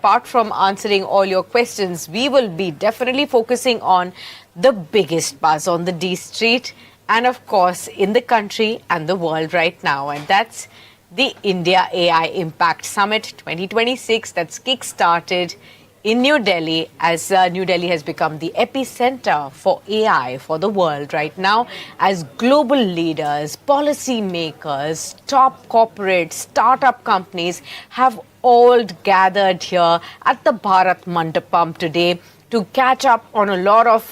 apart from answering all your questions, we will be definitely focusing on the biggest buzz on the D Street and, of course, in the country and the world right now. And that's the India AI Impact Summit 2026 that's kick-started in New Delhi, as New Delhi has become the epicenter for AI for the world right now, as global leaders, policy makers, top corporate startup companies have all gathered here at the Bharat Mandapam today to catch up on a lot of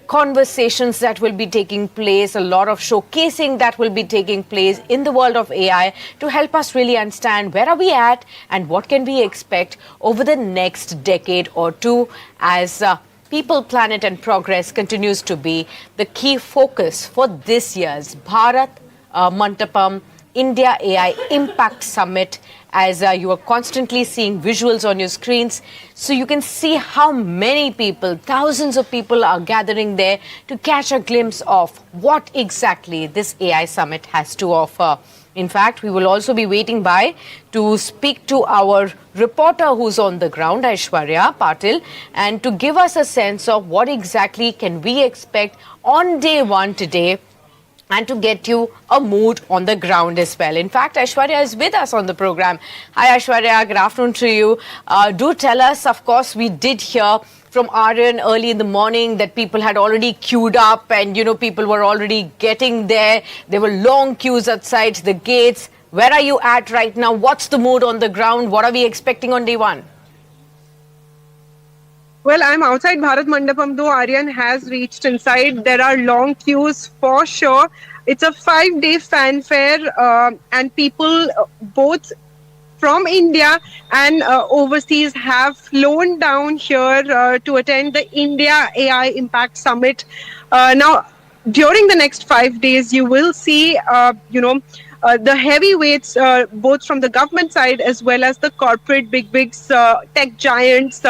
conversations that will be taking place, a lot of showcasing that will be taking place in the world of AI to help us really understand where are we at and what can we expect over the next decade or two as People, Planet and Progress continues to be the key focus for this year's Bharat Mandapam India AI Impact Summit, as you are constantly seeing visuals on your screens. So you can see how many people, thousands of people are gathering there to catch a glimpse of what exactly this AI Summit has to offer. In fact, we will also be waiting by to speak to our reporter who's on the ground, Aishwarya Patil, and to give us a sense of what exactly can we expect on day one today, and to get you a mood on the ground as well. In fact, Aishwarya is with us on the program. Hi, Aishwarya. Good afternoon to you. Do tell us, of course, we did hear from Aryan early in the morning that people had already queued up and, people were already getting there. There were long queues outside the gates. Where are you at right now? What's the mood on the ground? What are we expecting on day one? Well, I'm outside Bharat Mandapam, though Aryan has reached inside. There are long queues for sure. It's a 5-day fanfare and people both from India and overseas have flown down here to attend the India AI Impact Summit. Now, during the next 5 days, you will see, the heavyweights, both from the government side as well as the corporate big-wigs, tech giants.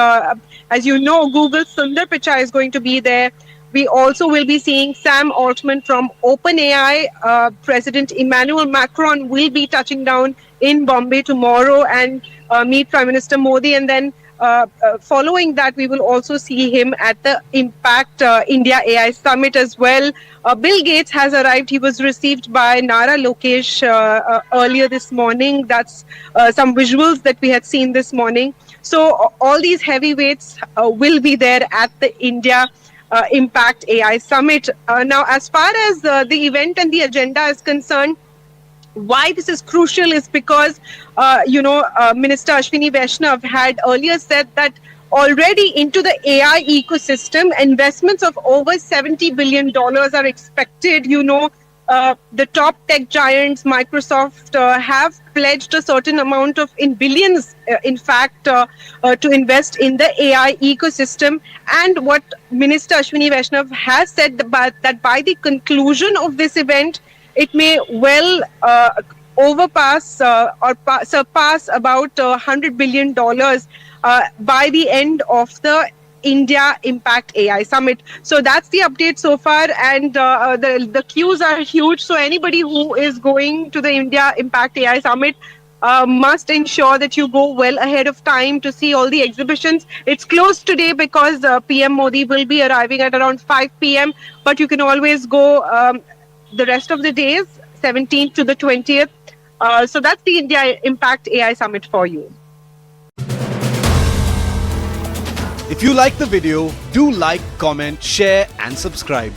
As you know, Google's Sundar Pichai is going to be there. We also will be seeing Sam Altman from OpenAI. President Emmanuel Macron will be touching down in Bombay tomorrow and meet Prime Minister Modi. And then following that, we will also see him at the Impact India AI Summit as well. Bill Gates has arrived. He was received by Nara Lokesh earlier this morning. That's some visuals that we had seen this morning. So all these heavyweights will be there at the India Impact AI Summit. Now, as far as the event and the agenda is concerned, why this is crucial is because, Minister Ashwini Vaishnav had earlier said that already into the AI ecosystem, investments of over $70 billion are expected. The top tech giants, Microsoft, have pledged a certain amount in billions, to invest in the AI ecosystem. And what Minister Ashwini Vaishnav has said that by the conclusion of this event, it may well overpass or surpass about $100 billion by the end of the India Impact AI Summit. So that's the update so far, and the queues are huge. So anybody who is going to the India Impact AI Summit must ensure that you go well ahead of time to see all the exhibitions. It's closed today because PM Modi will be arriving at around 5 p.m. But you can always go the rest of the days, 17th to the 20th. So that's the India Impact AI Summit for you. If you like the video, do like, comment, share and subscribe.